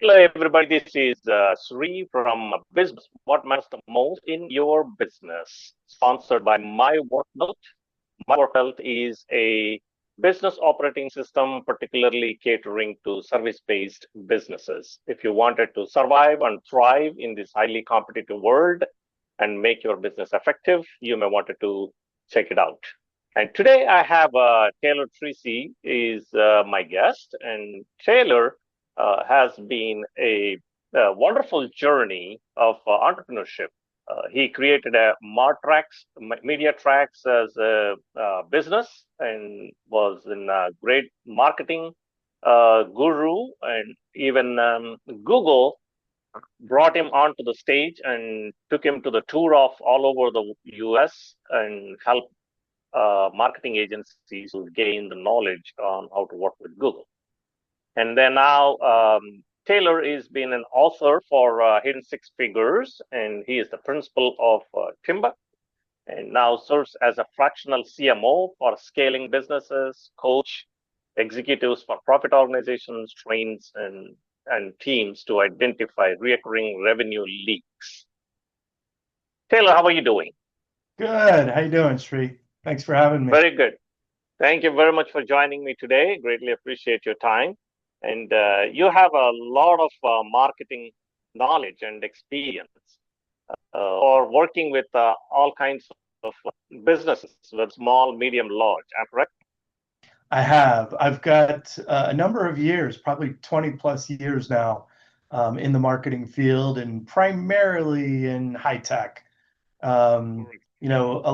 Hello, everybody. This is Sree from BizBuzz. What matters the most in your business? Sponsored by MyWorkbelt. MyWorkbelt is a business operating system, particularly catering to service-based businesses. If you wanted to survive and thrive in this highly competitive world and make your business effective, you may want to check it out. And today I have Taylor Treese is my guest, and Taylor has been a wonderful journey of entrepreneurship. He created a Martrax Media Tracks as a business and was in great marketing guru, and even Google brought him onto the stage and took him to the tour of all over the US and helped marketing agencies to gain the knowledge on how to work with Google. And then now Taylor is been an author for Hidden Six Figures, and he is the principal of Timber, and now serves as a fractional CMO for scaling businesses, coach executives for profit organizations, trains and teams to identify recurring revenue leaks. Taylor, how are you doing? Good. How you doing, Sree? Thanks for having me. Very good. Thank you very much for joining me today. Greatly appreciate your time. And you have a lot of marketing knowledge and experience or working with all kinds of businesses, with small, medium, large. Am I correct? I have. I've got a number of years, probably 20 plus years now, in the marketing field and primarily in high tech. A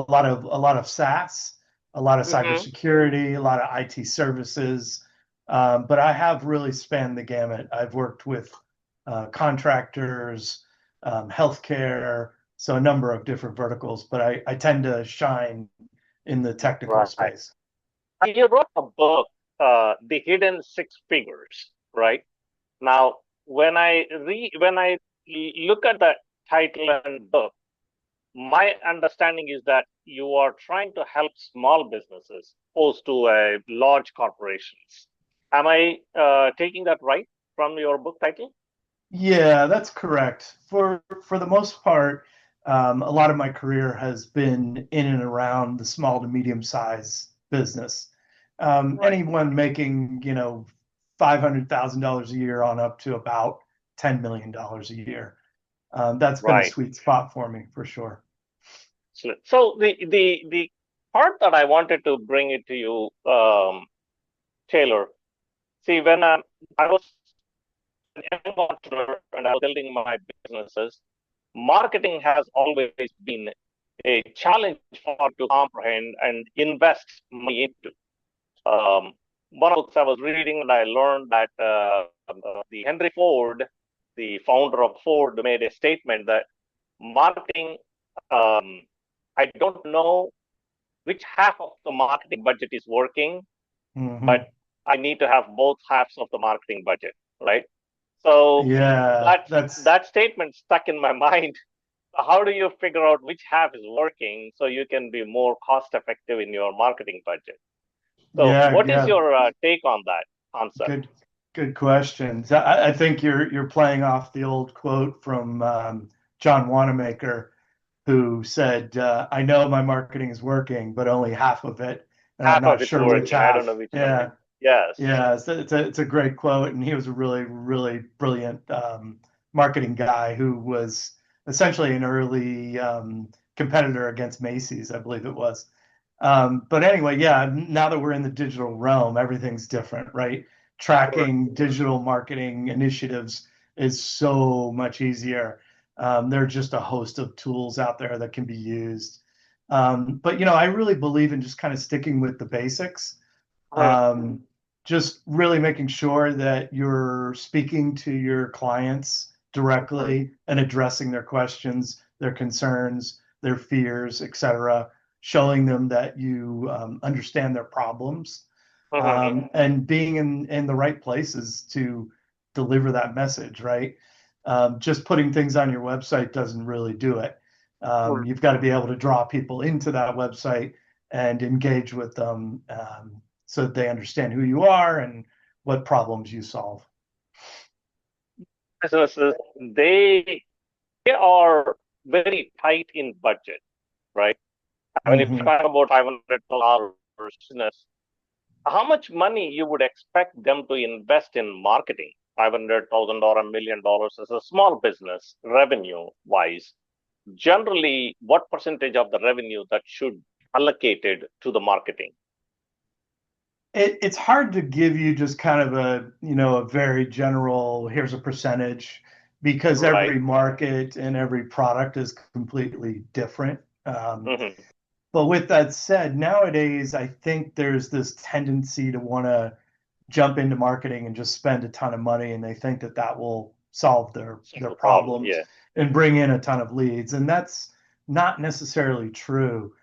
lot of SaaS, a lot of Mm-hmm. cybersecurity, a lot of IT services. But I have really spanned the gamut. I've worked with contractors, healthcare, so a number of different verticals, but I tend to shine in the technical Right. space. You wrote a book, The Hidden Six Figures, right? Now, when I look at the title and book, my understanding is that you are trying to help small businesses opposed to large corporations. Am I taking that right from your book title? Yeah, that's correct. For the most part, a lot of my career has been in and around the small to medium size business. Right, Anyone making, $500,000 a year on up to about $10 million a year. That's been a right. sweet spot for me for sure. So the part that I wanted to bring it to you, Taylor. See, when I was an young entrepreneur and I was building my businesses, marketing has always been a challenge for to comprehend and invest money into. Um, One of the books I was reading, and I learned that the Henry Ford, the founder of Ford, made a statement that marketing, um, I don't know which half of the marketing budget is working, but Hmm. I need to have both halves of the marketing budget, right? So Yeah, that statement stuck in my mind. How do you figure out which half is working so you can be more cost effective in your marketing budget? So, yeah, what is yeah. your take on that concept? Good, good questions. I think you're playing off the old quote from John Wanamaker, who said, "I know my marketing is working, but only half of it, and I'm Half not of it's sure which working. I don't know half." which one. Yeah, Yes. yeah. It's a great quote, and he was a really, really brilliant marketing guy who was essentially an early competitor against Macy's, I believe it was. But anyway, yeah, now that we're in the digital realm, everything's different, right? Correct. Tracking digital marketing initiatives is so much easier. There are just a host of tools out there that can be used. But I really believe in just kind of sticking with the basics. Mhm. Um, just really making sure that you're speaking to your clients directly and addressing their questions, their concerns, their fears, etc., showing them that you understand their problems, Mhm. and being in the right places to deliver that message, right? Just putting things on your website doesn't really do it. Correct. You've got to be able to draw people into that website and engage with them, so that they understand who you are and what problems you solve. businesses, they are very tight in budget, right? I mean, if you Hmm. talk about $500 business, how much money you would expect them to invest in marketing? $500,000, $1 million as a small business, revenue wise. Generally, what percentage of the revenue that should allocated to the marketing? It's hard to give you just kind of a very general, here's a percentage, because Right. every market and every product is completely different. Um, Mm-hmm. but with that said, nowadays, I think there's this tendency to want to jump into marketing and just spend a ton of money, and they think that that will solve their Solve the problem. problems Yeah. and bring in a ton of leads. And that's not necessarily true.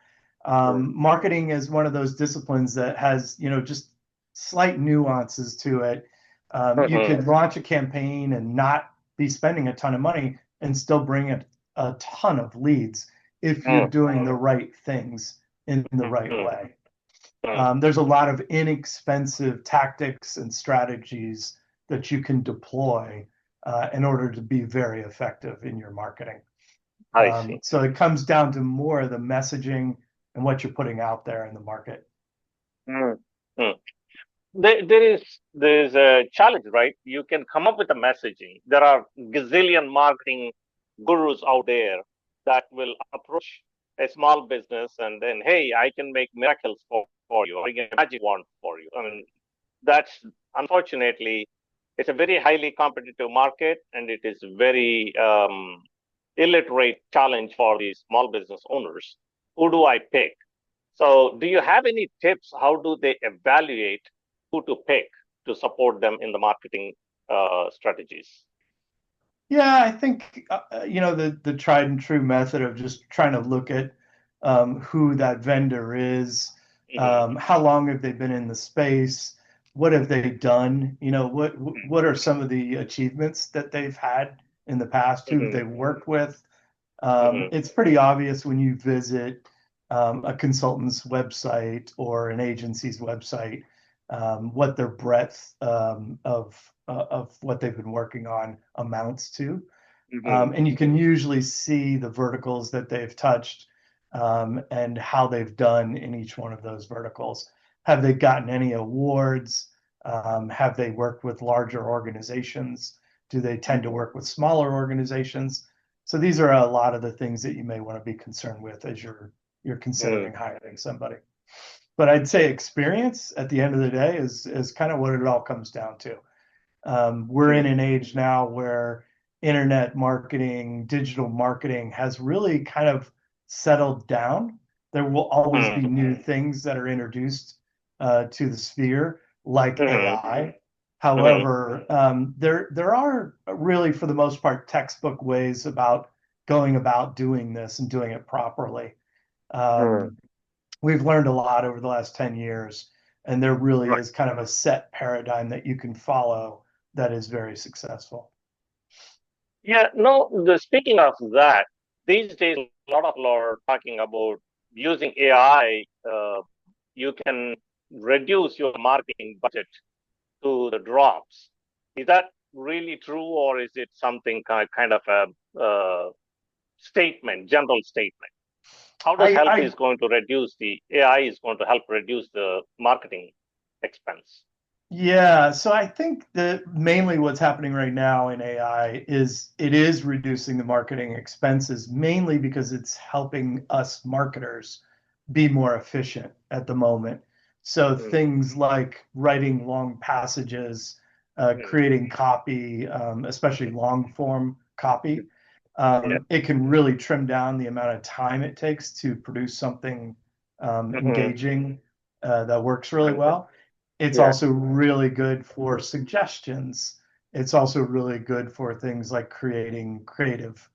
True. Marketing is one of those disciplines that has, just slight nuances to it. You Mm-hmm. could launch a campaign and not be spending a ton of money and still bring a ton of leads if you're doing the right things in the right Mm-hmm. way. There's a lot of inexpensive tactics and strategies that you can deploy in order to be very effective in your marketing. I see. So it comes down to more of the messaging and what you're putting out there in the market. Mm-hmm. There is a challenge, right? You can come up with a messaging. There are gazillion marketing gurus out there that will approach a small business and then, hey, I can make miracles for you, or I can magic wand for you. I mean, that's unfortunately, it's a very highly competitive market, and it is very illiterate challenge for these small business owners. Who do I pick? So, do you have any tips? How do they evaluate who to pick to support them in the marketing strategies? Yeah, I think the tried and true method of just trying to look at who that vendor is, Mm-hmm. how long have they been in the space, what have they done, what are some of the achievements that they've had in the past, who Mm-hmm. they've worked with. Mm-hmm. It's pretty obvious when you visit a consultant's website or an agency's website what their breadth of what they've been working on amounts to. Mm-hmm. And you can usually see the verticals that they've touched and how they've done in each one of those verticals. Have they gotten any awards? Have they worked with larger organizations? Do they tend to work with smaller organizations? So these are a lot of the things that you may want to be concerned with as you're Mm-hmm. considering hiring somebody. But I'd say experience at the end of the day is kind of what it all comes down to. We're in an age now where internet marketing, digital marketing has really kind of settled down. There will always be new things that are introduced to the sphere, like Mm-hmm. AI. Mm-hmm. However, there are really, for the most part, textbook ways about going about doing this and doing it properly. Mm-hmm. Um, we've learned a lot over the last 10 years, and there really Right. is kind of a set paradigm that you can follow that is very successful. Yeah, no, speaking of that, these days, a lot of people are talking about using AI. You can reduce your marketing budget to the drops. Is that really true, or is it something kind of a statement, general statement? How does I, help I is going to reduce the AI is going to help reduce the marketing expense? Yeah, so I think that mainly what's happening right now in AI is it is reducing the marketing expenses mainly because it's helping us marketers be more efficient at the moment. So Mm, things like writing long passages, mm, creating copy, especially long form copy, yeah. it can really trim down the amount of time it takes to produce something Hmm. engaging that works really well. It's Yeah. also really good for suggestions. It's also really good for things like creating creative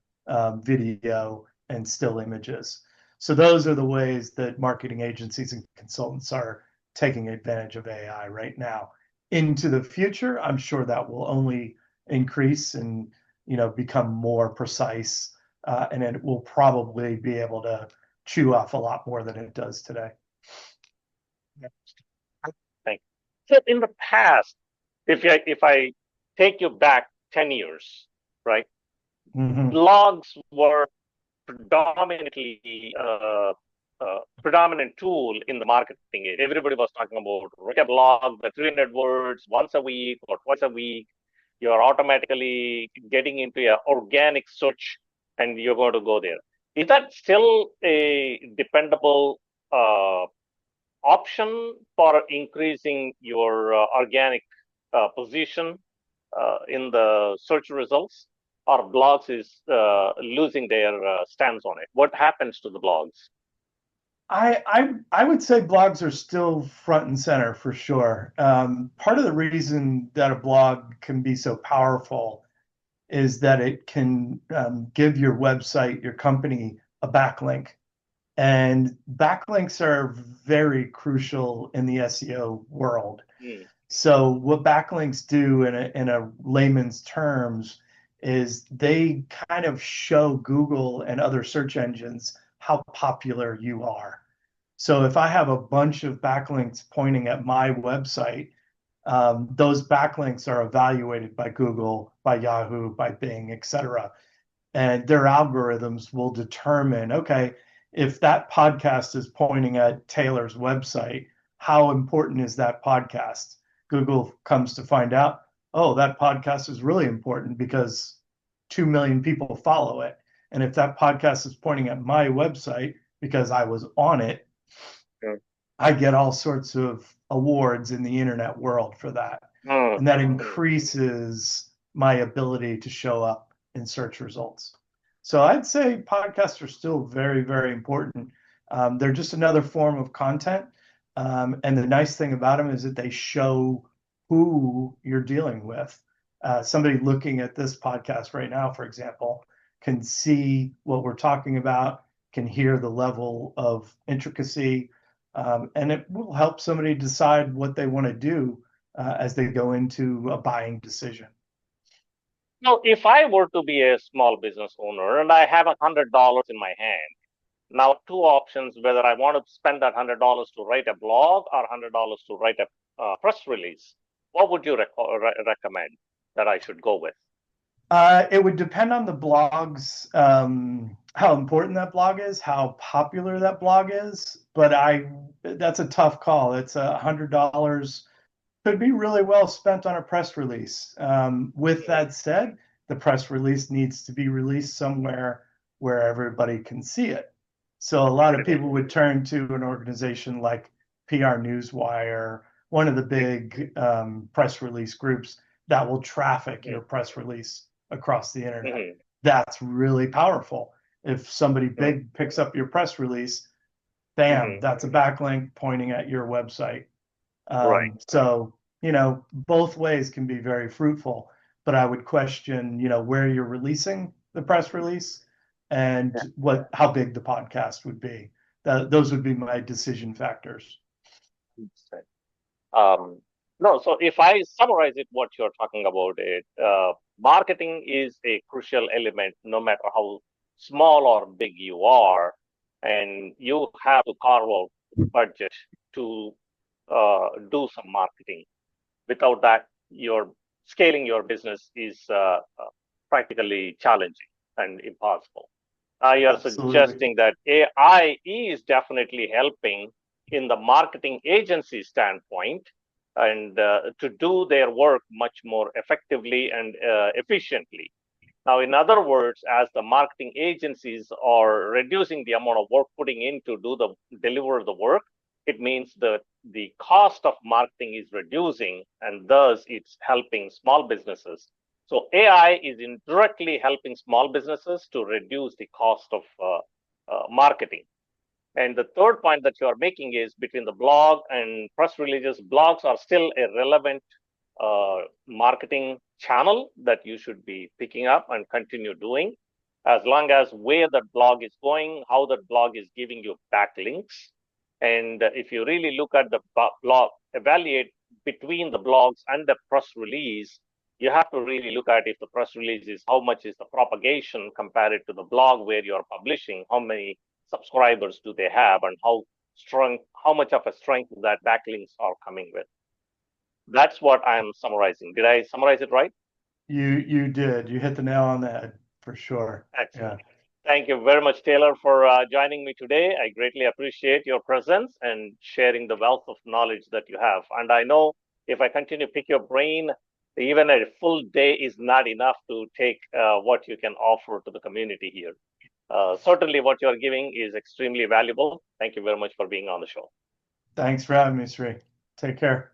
video and still images. So those are the ways that marketing agencies and consultants are taking advantage of AI right now. Into the future, I'm sure that will only increase and become more precise, and it will probably be able to chew off a lot more than it does today. Thank you. So in the past, if I take you back 10 years, right? Mm-hmm. Blogs were predominantly predominant tool in the marketing age. Everybody was talking about write a blog, the 300 words once a week or twice a week. You're automatically getting into an organic search and you're going to go there. Is that still a dependable option for increasing your organic position in the search results, or blogs is losing their stance on it? What happens to the blogs? I would say blogs are still front and center for sure. Part of the reason that a blog can be so powerful is that it can give your website, your company, a backlink. And backlinks are very crucial in the SEO world. Mm. So what backlinks do in a layman's terms is they kind of show Google and other search engines how popular you are. So if I have a bunch of backlinks pointing at my website, those backlinks are evaluated by Google, by Yahoo, by Bing, etc. And their algorithms will determine, okay, if that podcast is pointing at Taylor's website, how important is that podcast? Google comes to find out, oh, that podcast is really important because 2 million people follow it. And if that podcast is pointing at my website because I was on it, Mm. I get all sorts of awards in the internet world for that. Mm. And that increases my ability to show up in search results. So I'd say podcasts are still very, very important. They're just another form of content. And the nice thing about them is that they show who you're dealing with. Somebody looking at this podcast right now, for example, can see what we're talking about, can hear the level of intricacy, and it will help somebody decide what they want to do as they go into a buying decision. Now, if I were to be a small business owner and I have $100 in my hand, now two options: whether I want to spend that $100 to write a blog or $100 to write a press release. What would you recommend that I should go with? It would depend on the blog's how important that blog is, how popular that blog is. But that's a tough call. It's $100 could be really well spent on a press release. With that said, the press release needs to be released somewhere where everybody can see it. So a lot of people would turn to an organization like PR Newswire, one of the big press release groups that will traffic your press release across the internet. Mm-hmm. That's really powerful. If somebody big picks up your press release, bam, that's a backlink pointing at your website. Right. So, both ways can be very fruitful, but I would question, where you're releasing the press release and how big the podcast would be. Those would be my decision factors. No, so if I summarize it, what you're talking about, marketing is a crucial element, no matter how small or big you are, and you have to carve out budget to do some marketing. Without that, your scaling your business is practically challenging and impossible. You are suggesting that AI is definitely helping in the marketing agency standpoint and to do their work much more effectively and efficiently. Now, in other words, as the marketing agencies are reducing the amount of work putting in to deliver the work, it means that the cost of marketing is reducing, and thus it's helping small businesses. So AI is indirectly helping small businesses to reduce the cost of marketing. And the third point that you are making is between the blog and press releases, blogs are still a relevant marketing channel that you should be picking up and continue doing, as long as where that blog is going, how that blog is giving you backlinks. And if you really look at the blog, evaluate between the blogs and the press release, you have to really look at if the press release is how much is the propagation compared to the blog where you're publishing, how many subscribers do they have, and how much of a strength that backlinks are coming with. That's what I'm summarizing. Did I summarize it right? You did. You hit the nail on the head for sure. Excellent. Yeah. Thank you very much, Taylor, for joining me today. I greatly appreciate your presence and sharing the wealth of knowledge that you have. And I know if I continue to pick your brain, even a full day is not enough to take what you can offer to the community here. Certainly, what you are giving is extremely valuable. Thank you very much for being on the show. Thanks for having me, Sree. Take care.